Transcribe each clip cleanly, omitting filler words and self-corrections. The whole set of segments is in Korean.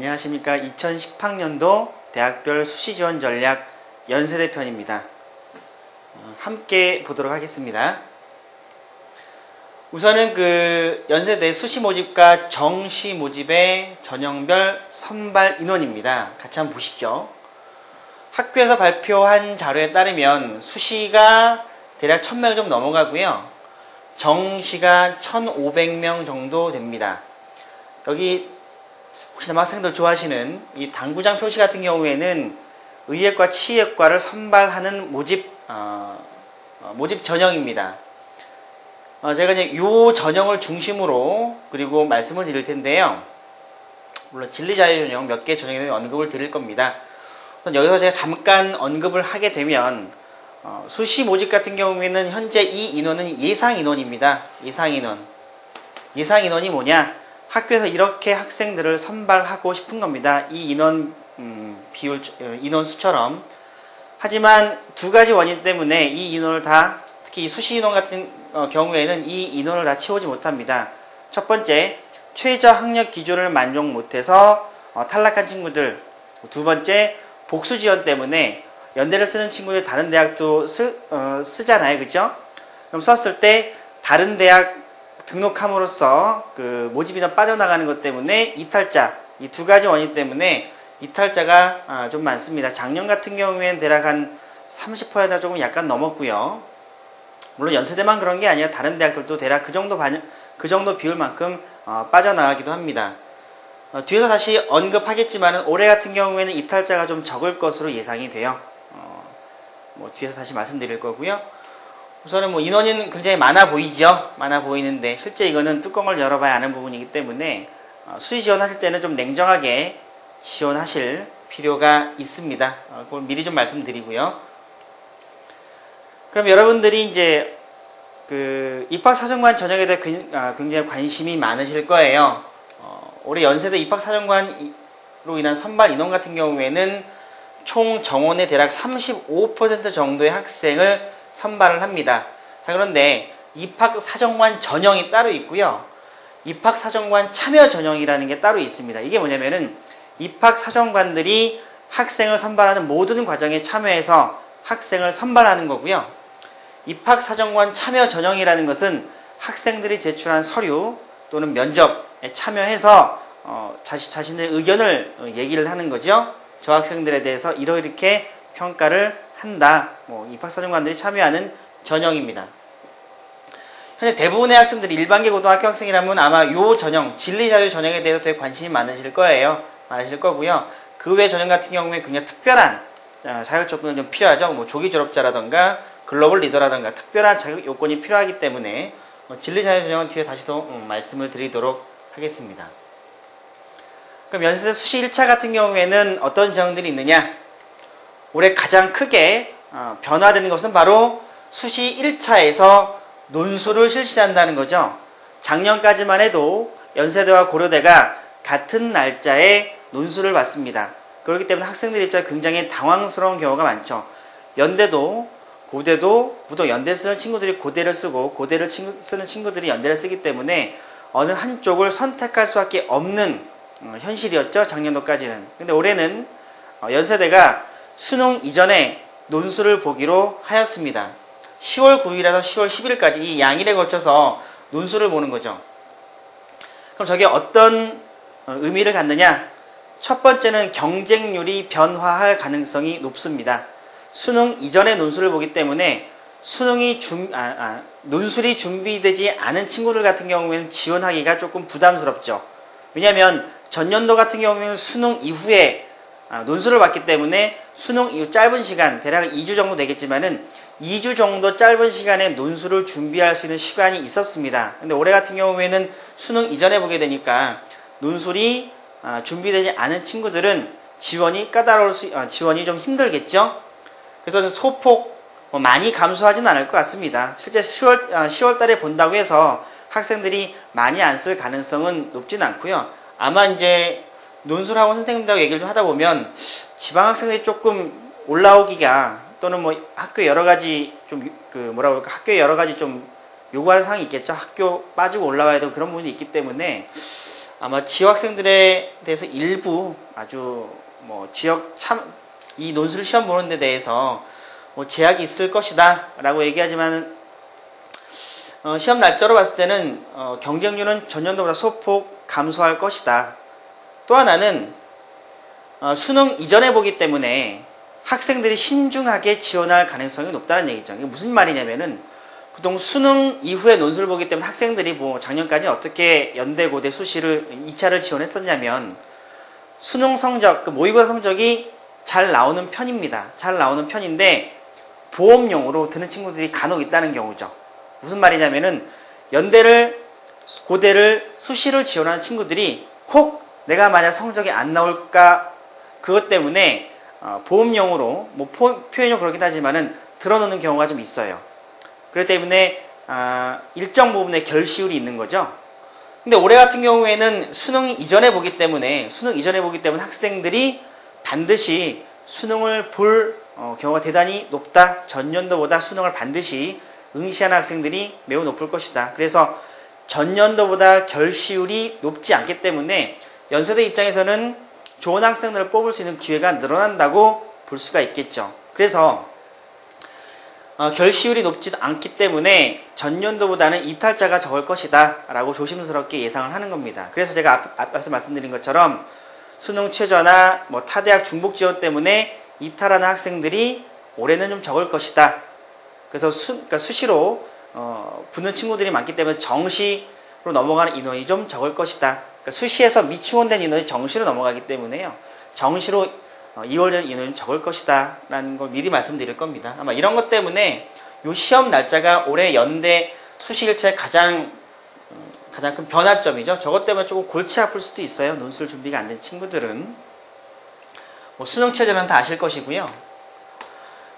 안녕하십니까. 2018년도 대학별 수시지원 전략 연세대 편입니다. 함께 보도록 하겠습니다. 우선은 연세대 수시 모집과 정시 모집의 전형별 선발 인원입니다. 같이 한번 보시죠. 학교에서 발표한 자료에 따르면 수시가 대략 1000명 좀 넘어가고요. 정시가 1500명 정도 됩니다. 여기 혹시 남학생들 좋아하시는 이 당구장 표시 같은 경우에는 의예과 치예과를 선발하는 모집 전형입니다. 제가 이제 요 전형을 중심으로 그리고 말씀을 드릴 텐데요. 물론 진리자유 전형 몇 개 전형에 대한 언급을 드릴 겁니다. 여기서 제가 잠깐 언급을 하게 되면 수시 모집 같은 경우에는 현재 이 인원은 예상 인원입니다. 예상 인원. 예상 인원이 뭐냐? 학교에서 이렇게 학생들을 선발하고 싶은 겁니다. 이 인원 비율, 인원 수처럼. 하지만 두 가지 원인 때문에 이 인원을 다, 특히 이 수시 인원 같은 경우에는 이 인원을 다 채우지 못합니다. 첫 번째, 최저 학력 기준을 만족 못해서 탈락한 친구들. 두 번째, 복수 지원 때문에 연대를 쓰는 친구들 다른 대학도 쓰잖아요. 그죠? 그럼 썼을 때 다른 대학 등록함으로써 모집 인원 빠져나가는 것 때문에 이탈자, 이 두 가지 원인 때문에 이탈자가 좀 많습니다. 작년 같은 경우에는 대략 한 30%가 조금 약간 넘었고요. 물론 연세대만 그런 게 아니라 다른 대학들도 대략 그 정도 비율만큼 빠져나가기도 합니다. 뒤에서 다시 언급하겠지만 올해 같은 경우에는 이탈자가 좀 적을 것으로 예상이 돼요. 뒤에서 다시 말씀드릴 거고요. 우선은 인원은 굉장히 많아 보이죠? 많아 보이는데 실제 이거는 뚜껑을 열어봐야 아는 부분이기 때문에 수시 지원하실 때는 좀 냉정하게 지원하실 필요가 있습니다. 그걸 미리 좀 말씀드리고요. 그럼 여러분들이 이제 입학사정관 전형에 대해 굉장히 관심이 많으실 거예요. 올해 연세대 입학사정관으로 인한 선발 인원 같은 경우에는 총 정원의 대략 35% 정도의 학생을 선발을 합니다. 자, 그런데 입학사정관 전형이 따로 있고요. 입학사정관 참여 전형이라는 게 따로 있습니다. 이게 뭐냐면은 입학사정관들이 학생을 선발하는 모든 과정에 참여해서 학생을 선발하는 거고요. 입학사정관 참여 전형이라는 것은 학생들이 제출한 서류 또는 면접에 참여해서 자신의 의견을 얘기를 하는 거죠. 저 학생들에 대해서 이렇게 평가를 한다. 입학사정관들이 참여하는 전형입니다. 현재 대부분의 학생들이 일반계 고등학교 학생이라면 아마 요 전형, 진리자유 전형에 대해서 되게 관심이 많으실 거예요. 많으실 거고요. 그 외 전형 같은 경우에 굉장히 특별한 자격 조건이 좀 필요하죠. 조기 졸업자라던가 글로벌 리더라던가 특별한 자격 요건이 필요하기 때문에 진리자유 전형은 뒤에 다시 더 말씀을 드리도록 하겠습니다. 그럼 연세대 수시 1차 같은 경우에는 어떤 전형들이 있느냐? 올해 가장 크게 변화되는 것은 바로 수시 1차에서 논술을 실시한다는 거죠. 작년까지만 해도 연세대와 고려대가 같은 날짜에 논술을 받습니다. 그렇기 때문에 학생들 입장에 굉장히 당황스러운 경우가 많죠. 연대도 고대도 보통 연대 쓰는 친구들이 고대를 쓰고 고대를 쓰는 친구들이 연대를 쓰기 때문에 어느 한쪽을 선택할 수밖에 없는 현실이었죠. 작년도까지는. 근데 올해는 연세대가 수능 이전에 논술을 보기로 하였습니다. 10월 9일에서 10월 10일까지 이 양일에 걸쳐서 논술을 보는 거죠. 그럼 저게 어떤 의미를 갖느냐? 첫 번째는 경쟁률이 변화할 가능성이 높습니다. 수능 이전에 논술을 보기 때문에 논술이 준비되지 않은 친구들 같은 경우에는 지원하기가 조금 부담스럽죠. 왜냐하면 전년도 같은 경우에는 수능 이후에 논술을 봤기 때문에 수능 이후 짧은 시간, 대략 2주 정도 되겠지만은 2주 정도 짧은 시간에 논술을 준비할 수 있는 시간이 있었습니다. 근데 올해 같은 경우에는 수능 이전에 보게 되니까 논술이 준비되지 않은 친구들은 지원이 지원이 좀 힘들겠죠? 그래서 소폭 많이 감소하진 않을 것 같습니다. 실제 10월 달에 본다고 해서 학생들이 많이 안 쓸 가능성은 높진 않고요. 아마 이제 논술학원 선생님들하고 얘기를 좀 하다 보면 지방 학생들이 조금 올라오기가 또는 학교 여러 가지 학교 여러 가지 좀 요구하는 사항이 있겠죠. 학교 빠지고 올라가야 되고 그런 부분이 있기 때문에 아마 지역 학생들에 대해서 일부 아주 뭐 지역 이 논술 시험 보는 데 대해서 뭐 제약이 있을 것이다 라고 얘기하지만 시험 날짜로 봤을 때는 경쟁률은 전년도보다 소폭 감소할 것이다. 또 하나는 수능 이전에 보기 때문에 학생들이 신중하게 지원할 가능성이 높다는 얘기죠. 이게 무슨 말이냐면은 보통 수능 이후에 논술을 보기 때문에 학생들이 뭐 작년까지 어떻게 연대, 고대, 수시를 2차를 지원했었냐면 수능 성적, 그 모의고사 성적이 잘 나오는 편입니다. 잘 나오는 편인데 보험용으로 드는 친구들이 간혹 있다는 경우죠. 무슨 말이냐면은 연대를, 고대를, 수시를 지원하는 친구들이 혹 내가 만약 성적이 안 나올까 그것 때문에 보험용으로 뭐 표현이 그렇긴 하지만은 들어놓는 경우가 좀 있어요. 그렇기 때문에 일정 부분의 결시율이 있는 거죠. 근데 올해 같은 경우에는 수능 이전에 보기 때문에 학생들이 반드시 수능을 볼 경우가 대단히 높다. 전년도보다 수능을 반드시 응시하는 학생들이 매우 높을 것이다. 그래서 전년도보다 결시율이 높지 않기 때문에 연세대 입장에서는 좋은 학생들을 뽑을 수 있는 기회가 늘어난다고 볼 수가 있겠죠. 그래서 결시율이 높지 않기 때문에 전년도보다는 이탈자가 적을 것이다 라고 조심스럽게 예상을 하는 겁니다. 그래서 제가 앞에서 말씀드린 것처럼 수능 최저나 뭐 타대학 중복 지원 때문에 이탈하는 학생들이 올해는 좀 적을 것이다. 그래서 그러니까 수시로 붙는 친구들이 많기 때문에 정시로 넘어가는 인원이 좀 적을 것이다. 그러니까 수시에서 미치원된 인원이 정시로 넘어가기 때문에요. 정시로 이월된 인원이 적을 것이다 라는 걸 미리 말씀드릴 겁니다. 아마 이런 것 때문에 이 시험 날짜가 올해 연대 수시 1차의 가장 큰 변화점이죠. 저것 때문에 조금 골치 아플 수도 있어요. 논술 준비가 안 된 친구들은. 뭐 수능 최저는 다 아실 것이고요.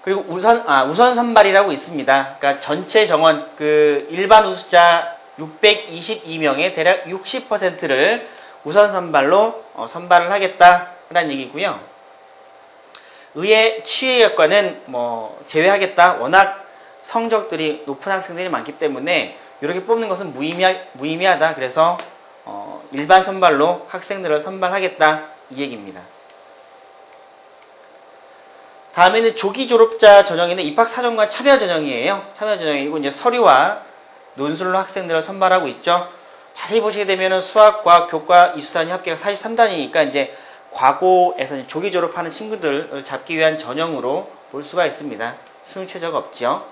그리고 우선 선발이라고 있습니다. 그러니까 전체 정원, 일반 우수자 622명의 대략 60%를 우선 선발로 선발을 하겠다라는 얘기고요. 의예 치의학과는 뭐 제외하겠다. 워낙 성적들이 높은 학생들이 많기 때문에 이렇게 뽑는 것은 무의미하다. 그래서 일반 선발로 학생들을 선발하겠다 이 얘기입니다. 다음에는 조기 졸업자 전형에는 입학사정관 참여 전형이에요. 참여 전형이고 이제 서류와 논술로 학생들을 선발하고 있죠. 자세히 보시게 되면은 수학, 과학, 교과, 이수단위 합계가 43단위니까 이제 과고에서 조기 졸업하는 친구들을 잡기 위한 전형으로 볼 수가 있습니다. 수능 최저가 없죠.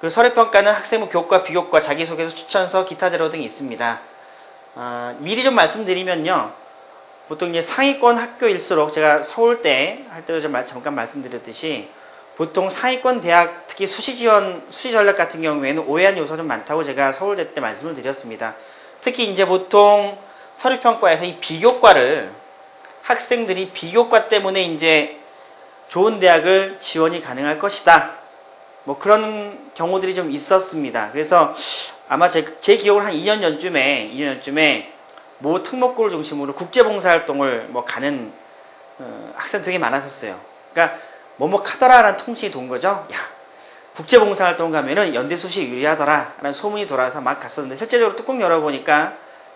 그리고 서류평가는 학생부 교과, 비교과, 자기소개서, 추천서, 기타 자료 등이 있습니다. 미리 좀 말씀드리면요. 보통 이제 상위권 학교일수록 제가 서울대 할 때도 잠깐 말씀드렸듯이 보통 상위권 대학 특히 수시 전략 같은 경우에는 오해한 요소가 좀 많다고 제가 서울대 때 말씀을 드렸습니다. 특히 이제 보통 서류평가에서 이 비교과를 학생들이 비교과 때문에 이제 좋은 대학을 지원이 가능할 것이다. 뭐 그런 경우들이 좀 있었습니다. 그래서 아마 제 기억으로 한 2년 전쯤에 모 특목고를 중심으로 국제봉사활동을 뭐 가는 학생 되게 많았었어요. 그러니까 뭐뭐 카더라라는 통신이 돈 거죠. 야, 국제봉사활동 가면은 연대수시 유리하더라 라는 소문이 돌아서 막 갔었는데 실제적으로 뚜껑 열어보니까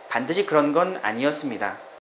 반드시 그런 건 아니었습니다.